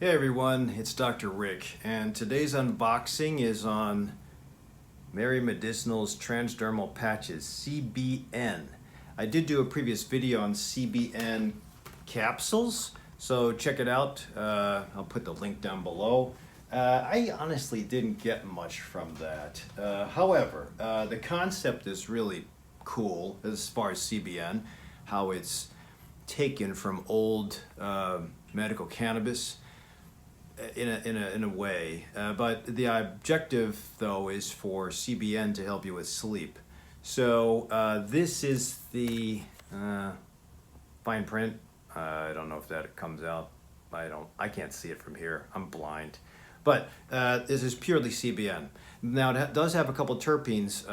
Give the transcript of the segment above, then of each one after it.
Hey everyone, it's Dr. Rick, and today's unboxing is on Mary Medicinal's Transdermal Patches, CBN. I did do a previous video on CBN capsules, so check it out. I'll put the link down below. I honestly didn't get much from that. However, the concept is really cool as far as CBN, how it's taken from old medical cannabis in a way, but the objective though is for CBN to help you with sleep. So this is the fine print. I don't know if that comes out. I can't see it from here. I'm blind. But this is purely CBN. Now it does have a couple terpenes,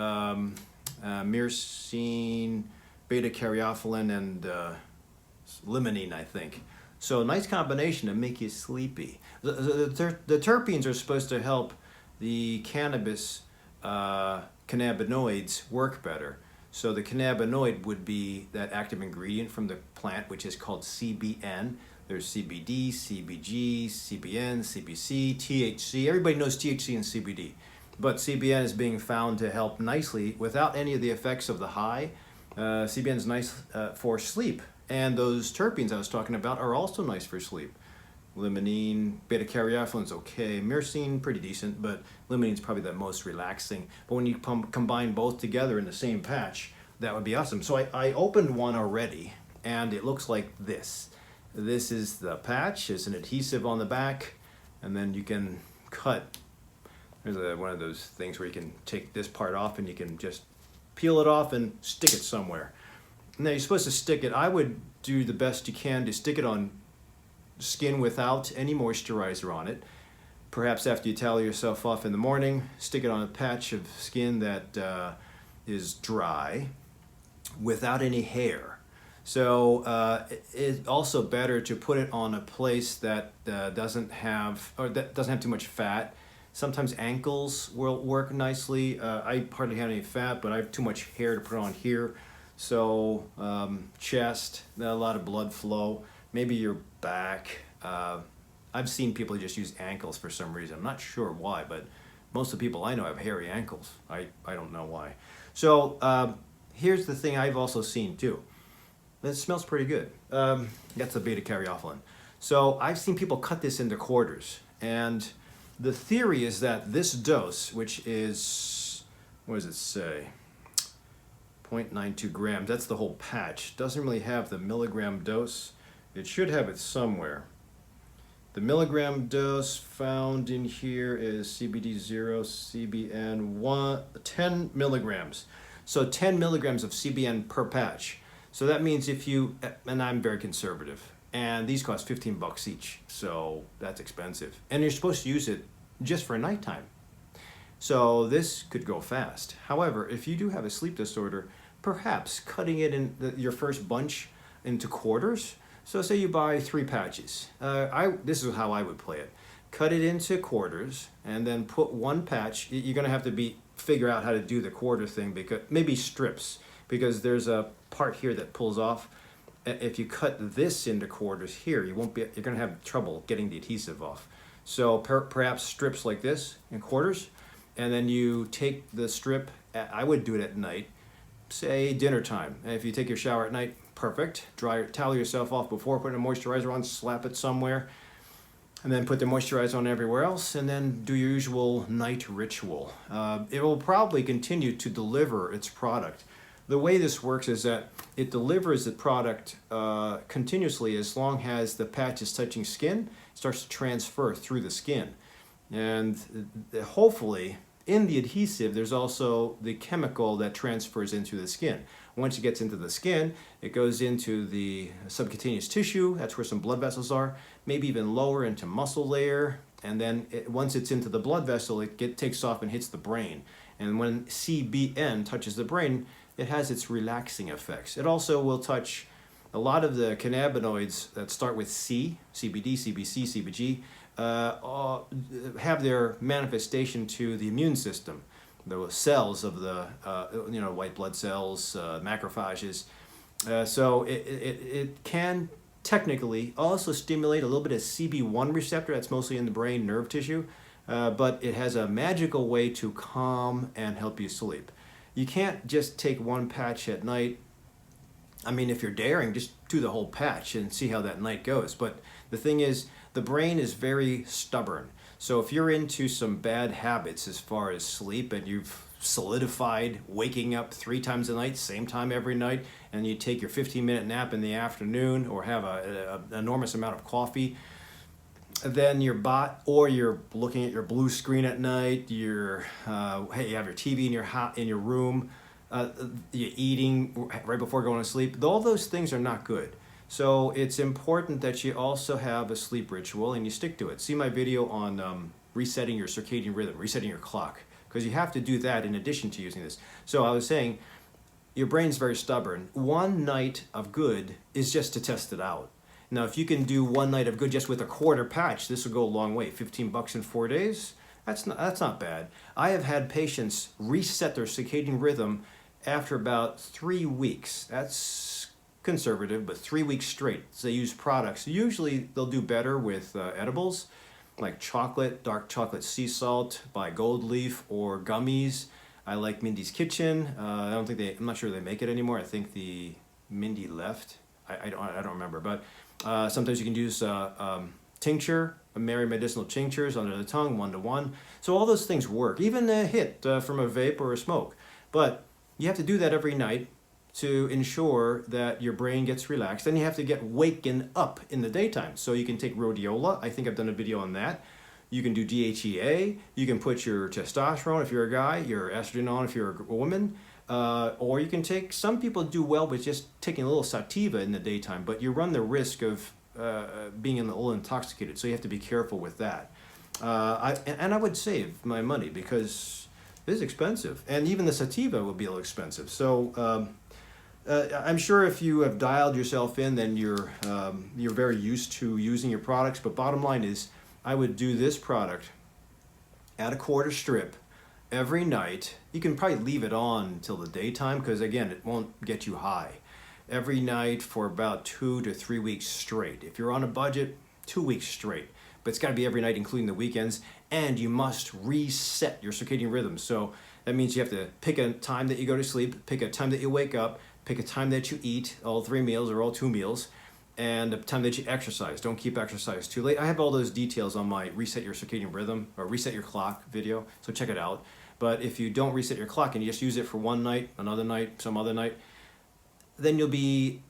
myrcene, beta-caryophyllene, and limonene, I think. So a nice combination to make you sleepy. The terpenes are supposed to help the cannabis cannabinoids work better. So the cannabinoid would be that active ingredient from the plant, which is called CBN. There's CBD, CBG, CBN, CBC, THC. Everybody knows THC and CBD. But CBN is being found to help nicely without any of the effects of the high. CBN is nice for sleep. And those terpenes I was talking about are also nice for sleep. Limonene, beta-caryophyllene is okay. Myrcene, pretty decent, but limonene is probably the most relaxing. But when you combine both together in the same patch, that would be awesome. So I opened one already, and it looks like this. This is the patch. There's an adhesive on the back, and then you can cut. There's one of those things where you can take this part off, and you can just peel it off and stick it somewhere. Now you're supposed to stick it, I would do the best you can to stick it on skin without any moisturizer on it. Perhaps after you towel yourself off in the morning, stick it on a patch of skin that is dry without any hair. So it's also better to put it on a place that doesn't have too much fat. Sometimes ankles will work nicely. I hardly have any fat, but I have too much hair to put on here. So chest, a lot of blood flow, maybe your back. I've seen people just use ankles for some reason. I'm not sure why, but most of the people I know have hairy ankles. I don't know why. So here's the thing I've also seen too. It smells pretty good. That's the beta-caryophyllene. So I've seen people cut this into quarters. And the theory is that this dose, which is, what does it say? 0.92 grams, that's the whole patch. Doesn't really have the milligram dose. It should have it somewhere. The milligram dose found in here is CBD 0, CBN 10 milligrams. So 10 milligrams of CBN per patch. So that means if you, and I'm very conservative, and these cost 15 bucks each, so that's expensive. And you're supposed to use it just for nighttime. So this could go fast. However, if you do have a sleep disorder, perhaps cutting it in your first bunch into quarters. So say you buy 3 patches. This is how I would play it. Cut it into quarters and then put one patch. You're going to have to figure out how to do the quarter thing, because maybe strips, because there's a part here that pulls off. If you cut this into quarters here, you're going to have trouble getting the adhesive off. So perhaps strips like this in quarters. And then you take the strip, I would do it at night, say dinner time. And if you take your shower at night, perfect. Towel yourself off before putting a moisturizer on, slap it somewhere, and then put the moisturizer on everywhere else, and then do your usual night ritual. It will probably continue to deliver its product. The way this works is that it delivers the product continuously as long as the patch is touching skin, it starts to transfer through the skin. And hopefully, in the adhesive, there's also the chemical that transfers into the skin. Once it gets into the skin, it goes into the subcutaneous tissue. That's where some blood vessels are, maybe even lower into muscle layer. And then once it's into the blood vessel, it takes off and hits the brain. And when CBN touches the brain, it has its relaxing effects. It also will touch a lot of the cannabinoids that start with C, CBD, CBC, CBG, have their manifestation to the immune system, the cells of the white blood cells, macrophages. So it can technically also stimulate a little bit of CB1 receptor, that's mostly in the brain, nerve tissue, but it has a magical way to calm and help you sleep. You can't just take one patch at night. I mean, if you're daring, just do the whole patch and see how that night goes. But the thing is, the brain is very stubborn. So if you're into some bad habits as far as sleep, and you've solidified waking up 3 times a night, same time every night, and you take your 15-minute nap in the afternoon, or have an enormous amount of coffee, then you're looking at your blue screen at night, you have your TV in your room, you're eating right before going to sleep. All those things are not good. So it's important that you also have a sleep ritual and you stick to it. See my video on resetting your circadian rhythm, resetting your clock, because you have to do that in addition to using this. So I was saying, your brain's very stubborn. One night of good is just to test it out. Now, if you can do one night of good just with a quarter patch, this will go a long way. $15 in 4 days, that's not bad. I have had patients reset their circadian rhythm after about 3 weeks. That's conservative, but 3 weeks straight. So they use products. Usually they'll do better with edibles, like chocolate, dark chocolate sea salt by Gold Leaf, or gummies. I like Mindy's Kitchen. I'm not sure they make it anymore. I think the Mindy left. I don't remember, but sometimes you can use tincture, Mary medicinal tinctures under the tongue, 1 to 1. So all those things work, even a hit from a vape or a smoke. But you have to do that every night to ensure that your brain gets relaxed. Then you have to get waken up in the daytime. So you can take rhodiola. I think I've done a video on that. You can do DHEA. You can put your testosterone if you're a guy, your estrogen on if you're a woman. Or you can take, some people do well with just taking a little sativa in the daytime, but you run the risk of being a little intoxicated. So you have to be careful with that. And I would save my money because it is expensive. And even the sativa will be a little expensive. So I'm sure if you have dialed yourself in, then you're very used to using your products. But bottom line is, I would do this product at a quarter strip every night. You can probably leave it on until the daytime because, again, it won't get you high. Every night for about 2 to 3 weeks straight. If you're on a budget, 2 weeks straight. But it's got to be every night, including the weekends. And you must reset your circadian rhythm. So that means you have to pick a time that you go to sleep, pick a time that you wake up, pick a time that you eat, all 3 meals or all 2 meals, and the time that you exercise. Don't keep exercise too late. I have all those details on my Reset Your Circadian Rhythm or Reset Your Clock video, so check it out. But if you don't reset your clock and you just use it for one night, another night, some other night, then you'll be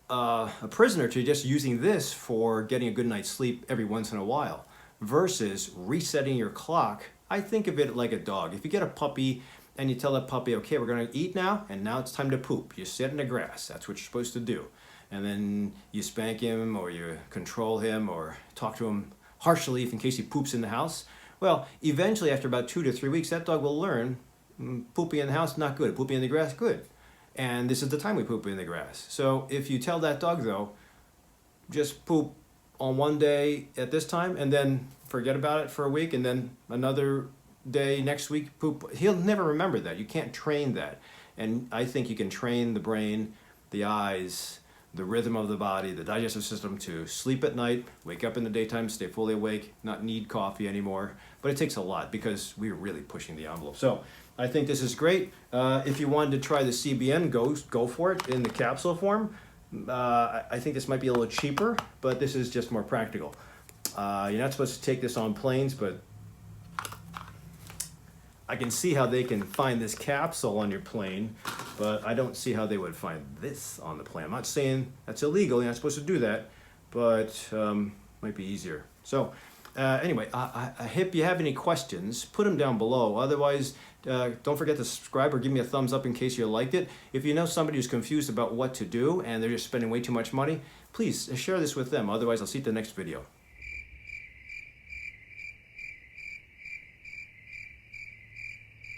a prisoner to just using this for getting a good night's sleep every once in a while. Versus resetting your clock, I think of it like a dog. If you get a puppy and you tell that puppy, okay, we're going to eat now, and now it's time to poop. You sit in the grass. That's what you're supposed to do. And then you spank him, or you control him, or talk to him harshly in case he poops in the house. Well, eventually, after about 2 to 3 weeks, that dog will learn pooping in the house, not good. Pooping in the grass, good. And this is the time we poop in the grass. So if you tell that dog, though, just poop on one day at this time, and then forget about it for a week, and then another day next week, poop, he'll never remember that. You can't train that. And I think you can train the brain, the eyes, the rhythm of the body, the digestive system to sleep at night, wake up in the daytime, stay fully awake, not need coffee anymore. But it takes a lot because we're really pushing the envelope. So I think this is great. If you wanted to try the CBN, go for it in the capsule form. I think this might be a little cheaper, but this is just more practical. You're not supposed to take this on planes, but I can see how they can find this capsule on your plane, but I don't see how they would find this on the plane. I'm not saying that's illegal, you're not supposed to do that, but might be easier. So anyway, if you have any questions, put them down below. Otherwise, don't forget to subscribe or give me a thumbs up in case you liked it. If you know somebody who's confused about what to do and they're just spending way too much money, please share this with them. Otherwise, I'll see you at the next video.